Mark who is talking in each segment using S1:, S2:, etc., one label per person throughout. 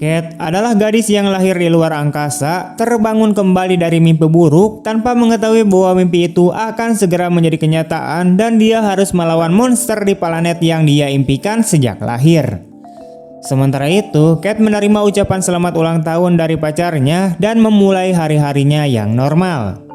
S1: Kate adalah gadis yang lahir di luar angkasa, terbangun kembali dari mimpi buruk tanpa mengetahui bahwa mimpi itu akan segera menjadi kenyataan dan dia harus melawan monster di planet yang dia impikan sejak lahir. Sementara itu, Kate menerima ucapan selamat ulang tahun dari pacarnya dan memulai hari-harinya yang normal.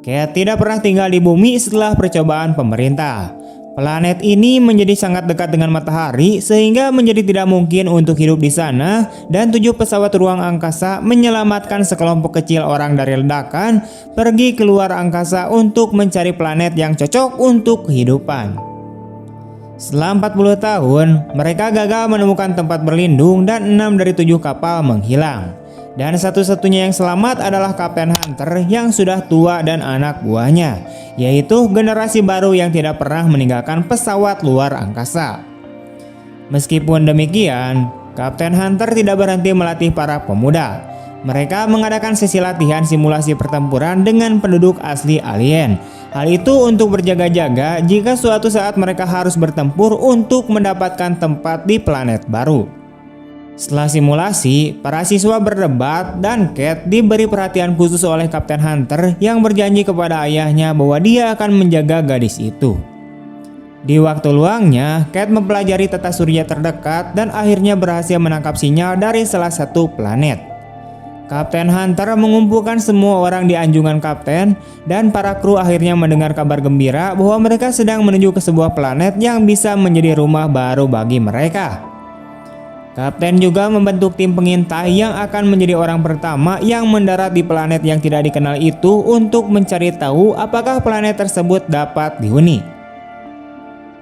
S1: Kate tidak pernah tinggal di bumi setelah percobaan pemerintah. Planet ini menjadi sangat dekat dengan matahari sehingga menjadi tidak mungkin untuk hidup di sana, dan 7 pesawat ruang angkasa menyelamatkan sekelompok kecil orang dari ledakan pergi keluar angkasa untuk mencari planet yang cocok untuk kehidupan. Setelah 40 tahun, mereka gagal menemukan tempat berlindung dan 6 dari 7 kapal menghilang. Dan satu-satunya yang selamat adalah Kapten Hunter yang sudah tua dan anak buahnya, yaitu generasi baru yang tidak pernah meninggalkan pesawat luar angkasa. Meskipun demikian, Kapten Hunter tidak berhenti melatih para pemuda. Mereka mengadakan sesi latihan simulasi pertempuran dengan penduduk asli alien. Hal itu untuk berjaga-jaga jika suatu saat mereka harus bertempur untuk mendapatkan tempat di planet baru. Setelah simulasi, para siswa berdebat dan Kate diberi perhatian khusus oleh Kapten Hunter yang berjanji kepada ayahnya bahwa dia akan menjaga gadis itu. Di waktu luangnya, Kate mempelajari tata surya terdekat dan akhirnya berhasil menangkap sinyal dari salah satu planet. Kapten Hunter mengumpulkan semua orang di anjungan kapten dan para kru akhirnya mendengar kabar gembira bahwa mereka sedang menuju ke sebuah planet yang bisa menjadi rumah baru bagi mereka. Kapten juga membentuk tim pengintai yang akan menjadi orang pertama yang mendarat di planet yang tidak dikenal itu untuk mencari tahu apakah planet tersebut dapat dihuni.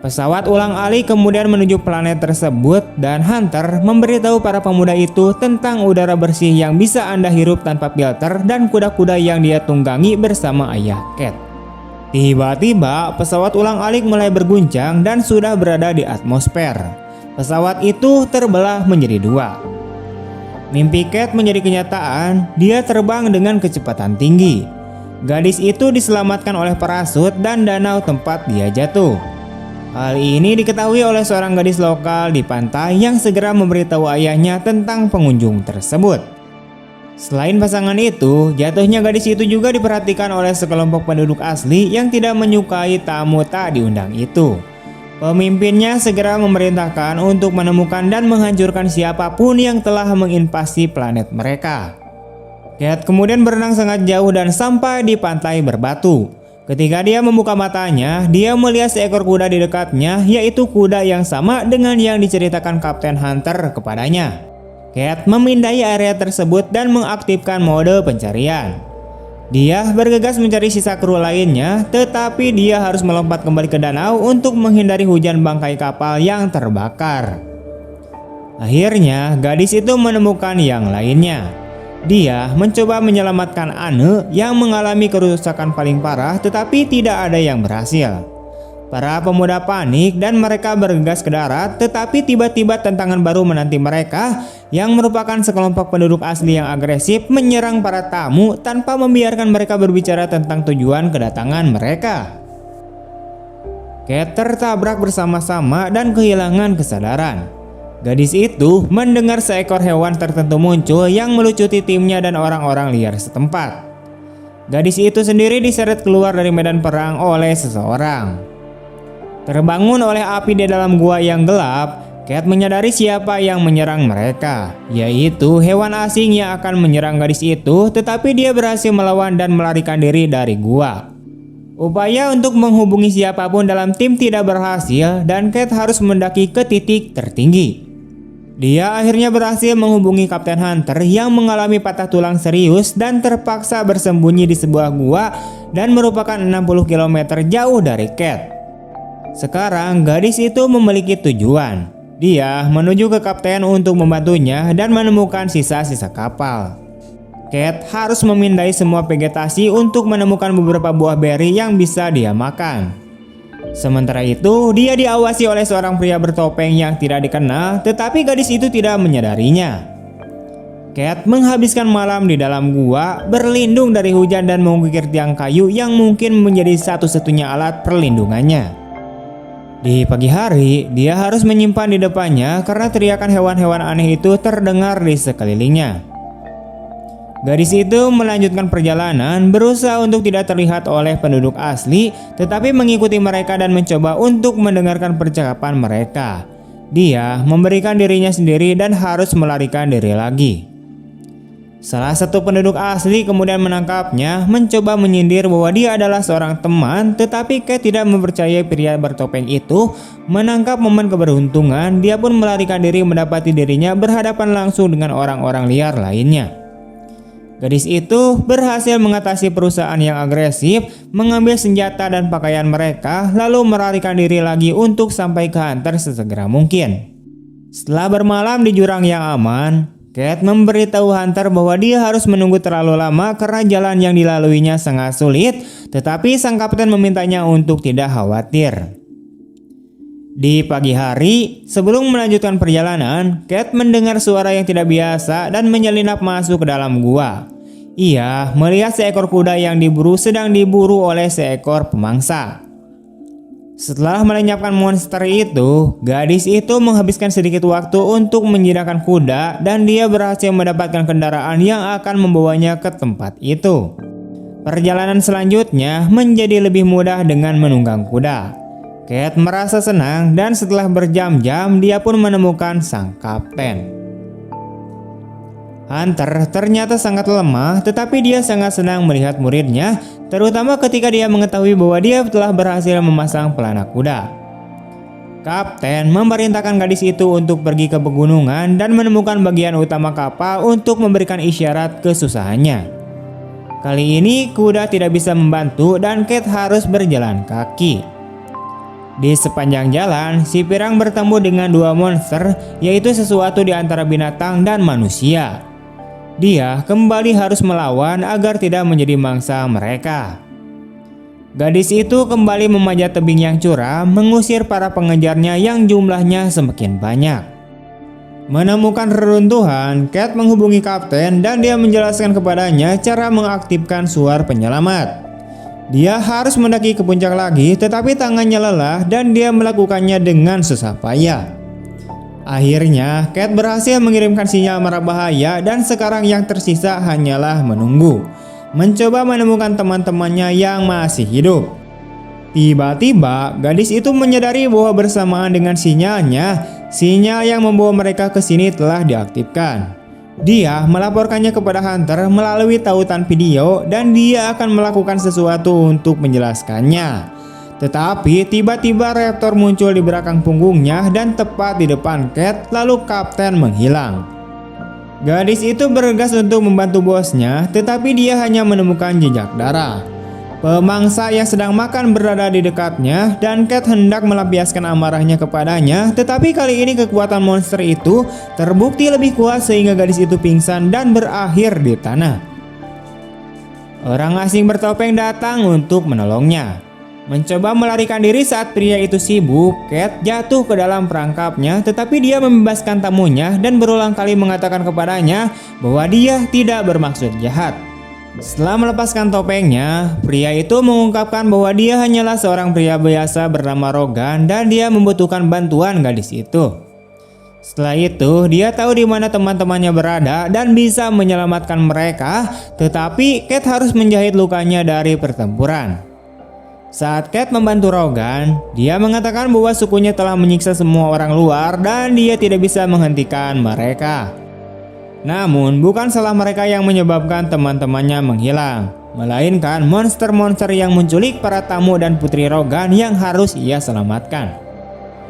S1: Pesawat ulang-alik kemudian menuju planet tersebut dan Hunter memberitahu para pemuda itu tentang udara bersih yang bisa Anda hirup tanpa filter dan kuda-kuda yang dia tunggangi bersama ayah Kate. Tiba-tiba pesawat ulang-alik mulai berguncang dan sudah berada di atmosfer. Pesawat itu terbelah menjadi 2. Mimpi Kate menjadi kenyataan, dia terbang dengan kecepatan tinggi. Gadis itu diselamatkan oleh parasut dan danau tempat dia jatuh. Hal ini diketahui oleh seorang gadis lokal di pantai yang segera memberitahu ayahnya tentang pengunjung tersebut. Selain pasangan itu, jatuhnya gadis itu juga diperhatikan oleh sekelompok penduduk asli yang tidak menyukai tamu tak diundang itu. Pemimpinnya segera memerintahkan untuk menemukan dan menghancurkan siapapun yang telah menginvasi planet mereka. Kate kemudian berenang sangat jauh dan sampai di pantai berbatu. Ketika dia membuka matanya, dia melihat seekor kuda di dekatnya, yaitu kuda yang sama dengan yang diceritakan Kapten Hunter kepadanya. Kate memindai area tersebut dan mengaktifkan mode pencarian. Dia bergegas mencari sisa kru lainnya, tetapi dia harus melompat kembali ke danau untuk menghindari hujan bangkai kapal yang terbakar. Akhirnya, gadis itu menemukan yang lainnya. Dia mencoba menyelamatkan Anne yang mengalami kerusakan paling parah, tetapi tidak ada yang berhasil. Para pemuda panik dan mereka bergegas ke darat, tetapi tiba-tiba tantangan baru menanti mereka yang merupakan sekelompok penduduk asli yang agresif menyerang para tamu tanpa membiarkan mereka berbicara tentang tujuan kedatangan mereka. Kate tertabrak bersama-sama dan kehilangan kesadaran. Gadis itu mendengar seekor hewan tertentu muncul yang melucuti timnya dan orang-orang liar setempat. Gadis itu sendiri diseret keluar dari medan perang oleh seseorang. Terbangun oleh api di dalam gua yang gelap, Kate menyadari siapa yang menyerang mereka, yaitu hewan asing yang akan menyerang gadis itu, tetapi dia berhasil melawan dan melarikan diri dari gua. Upaya untuk menghubungi siapapun dalam tim tidak berhasil dan Kate harus mendaki ke titik tertinggi. Dia akhirnya berhasil menghubungi Kapten Hunter yang mengalami patah tulang serius dan terpaksa bersembunyi di sebuah gua dan merupakan 60 km jauh dari Kate. Sekarang gadis itu memiliki tujuan. Dia menuju ke kapten untuk membantunya dan menemukan sisa-sisa kapal. Kate harus memindai semua vegetasi untuk menemukan beberapa buah beri yang bisa dia makan. Sementara itu, dia diawasi oleh seorang pria bertopeng yang tidak dikenal, tetapi gadis itu tidak menyadarinya. Kate menghabiskan malam di dalam gua, berlindung dari hujan dan mengukir tiang kayu yang mungkin menjadi satu-satunya alat perlindungannya. Di pagi hari, dia harus menyimpan di depannya karena teriakan hewan-hewan aneh itu terdengar di sekelilingnya. Gadis itu melanjutkan perjalanan, berusaha untuk tidak terlihat oleh penduduk asli, tetapi mengikuti mereka dan mencoba untuk mendengarkan percakapan mereka. Dia memberikan dirinya sendiri dan harus melarikan diri lagi. Salah satu penduduk asli kemudian menangkapnya, mencoba menyindir bahwa dia adalah seorang teman, tetapi Kate tidak mempercayai pria bertopeng itu. Menangkap momen keberuntungan, dia pun melarikan diri mendapati dirinya berhadapan langsung dengan orang-orang liar lainnya. Gadis itu berhasil mengatasi perusahaan yang agresif, mengambil senjata dan pakaian mereka, lalu melarikan diri lagi untuk sampai ke Hunter sesegera mungkin. Setelah bermalam di jurang yang aman, Kate memberitahu Hunter bahwa dia harus menunggu terlalu lama karena jalan yang dilaluinya sangat sulit, tetapi sang kapten memintanya untuk tidak khawatir. Di pagi hari, sebelum melanjutkan perjalanan, Kate mendengar suara yang tidak biasa dan menyelinap masuk ke dalam gua. Ia melihat seekor kuda yang diburu sedang diburu oleh seekor pemangsa. Setelah melenyapkan monster itu, gadis itu menghabiskan sedikit waktu untuk menjinakkan kuda dan dia berhasil mendapatkan kendaraan yang akan membawanya ke tempat itu. Perjalanan selanjutnya menjadi lebih mudah dengan menunggang kuda. Kate merasa senang dan setelah berjam-jam dia pun menemukan sang kapten. Hunter ternyata sangat lemah, tetapi dia sangat senang melihat muridnya, terutama ketika dia mengetahui bahwa dia telah berhasil memasang pelana kuda. Kapten memerintahkan gadis itu untuk pergi ke pegunungan dan menemukan bagian utama kapal untuk memberikan isyarat kesusahannya. Kali ini kuda tidak bisa membantu dan Kate harus berjalan kaki. Di sepanjang jalan, si pirang bertemu dengan dua monster, yaitu sesuatu di antara binatang dan manusia. Dia kembali harus melawan agar tidak menjadi mangsa mereka. Gadis itu kembali memanjat tebing yang curam, mengusir para pengejarnya yang jumlahnya semakin banyak. Menemukan reruntuhan, Kate menghubungi kapten dan dia menjelaskan kepadanya cara mengaktifkan suar penyelamat. Dia harus mendaki ke puncak lagi, tetapi tangannya lelah dan dia melakukannya dengan susah payah. Akhirnya, Kate berhasil mengirimkan sinyal mara bahaya dan sekarang yang tersisa hanyalah menunggu, mencoba menemukan teman-temannya yang masih hidup. Tiba-tiba, gadis itu menyadari bahwa bersamaan dengan sinyalnya, sinyal yang membawa mereka ke sini telah diaktifkan. Dia melaporkannya kepada Hunter melalui tautan video dan dia akan melakukan sesuatu untuk menjelaskannya. Tetapi tiba-tiba Raptor muncul di belakang punggungnya dan tepat di depan Kate, lalu kapten menghilang. Gadis itu bergegas untuk membantu bosnya, tetapi dia hanya menemukan jejak darah. Pemangsa yang sedang makan berada di dekatnya dan Kate hendak melampiaskan amarahnya kepadanya, tetapi kali ini kekuatan monster itu terbukti lebih kuat sehingga gadis itu pingsan dan berakhir di tanah. Orang asing bertopeng datang untuk menolongnya. Mencoba melarikan diri saat pria itu sibuk, Kate jatuh ke dalam perangkapnya, tetapi dia membebaskan tamunya dan berulang kali mengatakan kepadanya bahwa dia tidak bermaksud jahat. Setelah melepaskan topengnya, pria itu mengungkapkan bahwa dia hanyalah seorang pria biasa bernama Rogan dan dia membutuhkan bantuan gadis itu. Setelah itu, dia tahu di mana teman-temannya berada dan bisa menyelamatkan mereka, tetapi Kate harus menjahit lukanya dari pertempuran. Saat Kate membantu Rogan, dia mengatakan bahwa sukunya telah menyiksa semua orang luar dan dia tidak bisa menghentikan mereka. Namun, bukan salah mereka yang menyebabkan teman-temannya menghilang, melainkan monster-monster yang menculik para tamu dan putri Rogan yang harus ia selamatkan.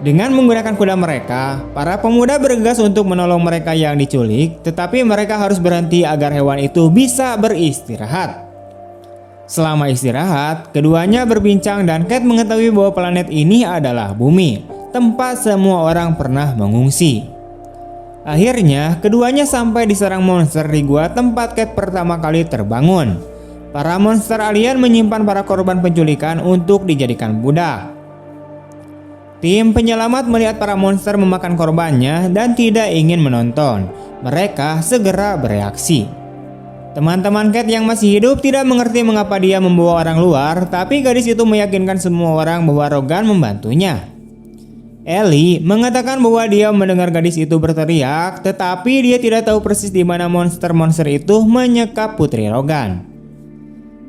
S1: Dengan menggunakan kuda mereka, para pemuda bergegas untuk menolong mereka yang diculik, tetapi mereka harus berhenti agar hewan itu bisa beristirahat. Selama istirahat, keduanya berbincang dan Kate mengetahui bahwa planet ini adalah bumi, tempat semua orang pernah mengungsi. Akhirnya, keduanya sampai diserang monster di gua tempat Kate pertama kali terbangun. Para monster alien menyimpan para korban penculikan untuk dijadikan budak. Tim penyelamat melihat para monster memakan korbannya dan tidak ingin menonton. Mereka segera bereaksi. Teman-teman Kate yang masih hidup tidak mengerti mengapa dia membawa orang luar, tapi gadis itu meyakinkan semua orang bahwa Rogan membantunya. Ellie mengatakan bahwa dia mendengar gadis itu berteriak, tetapi dia tidak tahu persis di mana monster-monster itu menyekap Putri Rogan.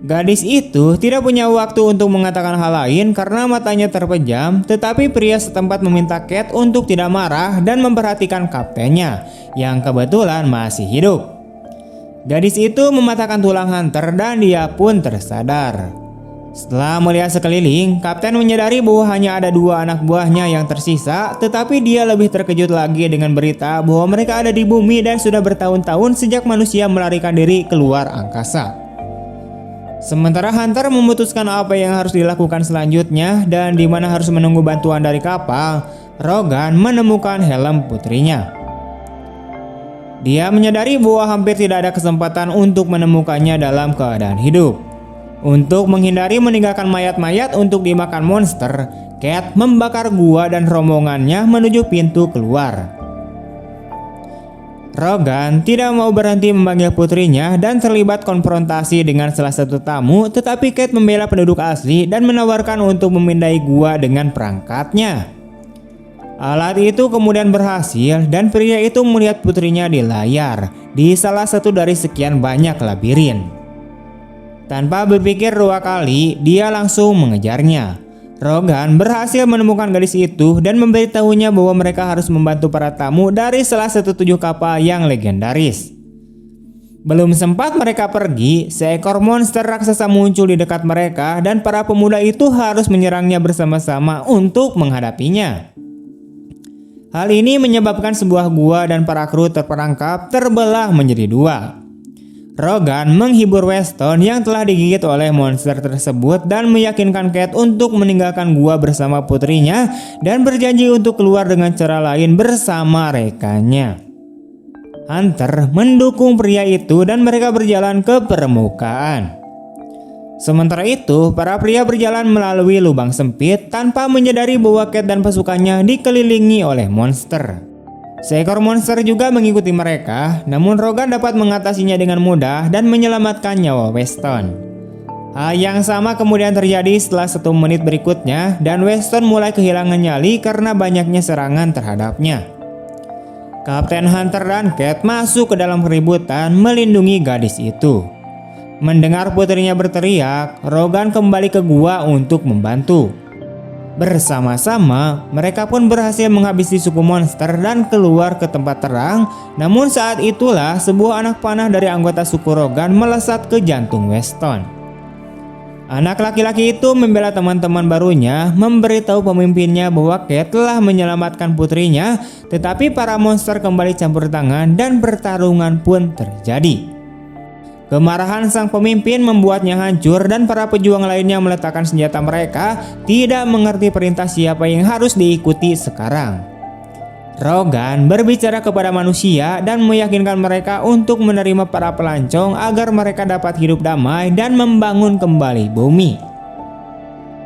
S1: Gadis itu tidak punya waktu untuk mengatakan hal lain karena matanya terpejam, tetapi pria setempat meminta Kate untuk tidak marah dan memperhatikan kaptennya yang kebetulan masih hidup. Gadis itu mematahkan tulang Hunter dan dia pun tersadar. Setelah melihat sekeliling, Kapten menyadari bahwa hanya ada 2 anak buahnya yang tersisa, tetapi dia lebih terkejut lagi dengan berita bahwa mereka ada di bumi dan sudah bertahun-tahun sejak manusia melarikan diri keluar angkasa. Sementara Hunter memutuskan apa yang harus dilakukan selanjutnya dan di mana harus menunggu bantuan dari kapal, Rogan menemukan helm putrinya. Dia menyadari bahwa hampir tidak ada kesempatan untuk menemukannya dalam keadaan hidup. Untuk menghindari meninggalkan mayat-mayat untuk dimakan monster, Kate membakar gua dan rombongannya menuju pintu keluar. Rogan tidak mau berhenti memanggil putrinya dan terlibat konfrontasi dengan salah satu tamu, tetapi Kate membela penduduk asli dan menawarkan untuk memindai gua dengan perangkatnya. Alat itu kemudian berhasil dan pria itu melihat putrinya di layar di salah satu dari sekian banyak labirin. Tanpa berpikir 2 kali, dia langsung mengejarnya. Rogan berhasil menemukan gadis itu dan memberitahunya bahwa mereka harus membantu para tamu dari salah satu 7 kapal yang legendaris. Belum sempat mereka pergi, seekor monster raksasa muncul di dekat mereka dan para pemuda itu harus menyerangnya bersama-sama untuk menghadapinya. Hal ini menyebabkan sebuah gua dan para kru terperangkap terbelah menjadi 2. Rogan menghibur Weston yang telah digigit oleh monster tersebut dan meyakinkan Kate untuk meninggalkan gua bersama putrinya dan berjanji untuk keluar dengan cara lain bersama rekannya. Hunter mendukung pria itu dan mereka berjalan ke permukaan. Sementara itu, para pria berjalan melalui lubang sempit tanpa menyadari bahwa Kate dan pasukannya dikelilingi oleh monster. Seekor monster juga mengikuti mereka, namun Rogan dapat mengatasinya dengan mudah dan menyelamatkan nyawa Weston. Hal yang sama kemudian terjadi setelah 1 menit berikutnya dan Weston mulai kehilangan nyali karena banyaknya serangan terhadapnya. Kapten Hunter dan Kate masuk ke dalam keributan melindungi gadis itu. Mendengar putrinya berteriak, Rogan kembali ke gua untuk membantu. Bersama-sama, mereka pun berhasil menghabisi suku monster dan keluar ke tempat terang. Namun saat itulah sebuah anak panah dari anggota suku Rogan melesat ke jantung Weston. Anak laki-laki itu membela teman-teman barunya, memberitahu pemimpinnya bahwa Kate telah menyelamatkan putrinya, tetapi para monster kembali campur tangan dan pertarungan pun terjadi. Kemarahan sang pemimpin membuatnya hancur dan para pejuang lainnya meletakkan senjata mereka, tidak mengerti perintah siapa yang harus diikuti sekarang. Rogan berbicara kepada manusia dan meyakinkan mereka untuk menerima para pelancong agar mereka dapat hidup damai dan membangun kembali bumi.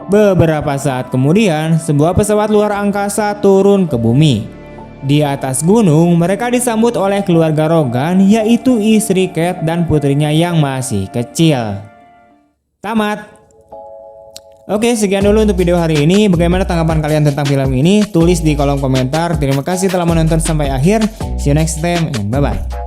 S1: Beberapa saat kemudian, sebuah pesawat luar angkasa turun ke bumi. Di atas gunung, mereka disambut oleh keluarga Rogan, yaitu istri Kate dan putrinya yang masih kecil. Tamat. Oke, sekian dulu untuk video hari ini. Bagaimana tanggapan kalian tentang film ini? Tulis di kolom komentar. Terima kasih telah menonton sampai akhir. See you next time and bye-bye.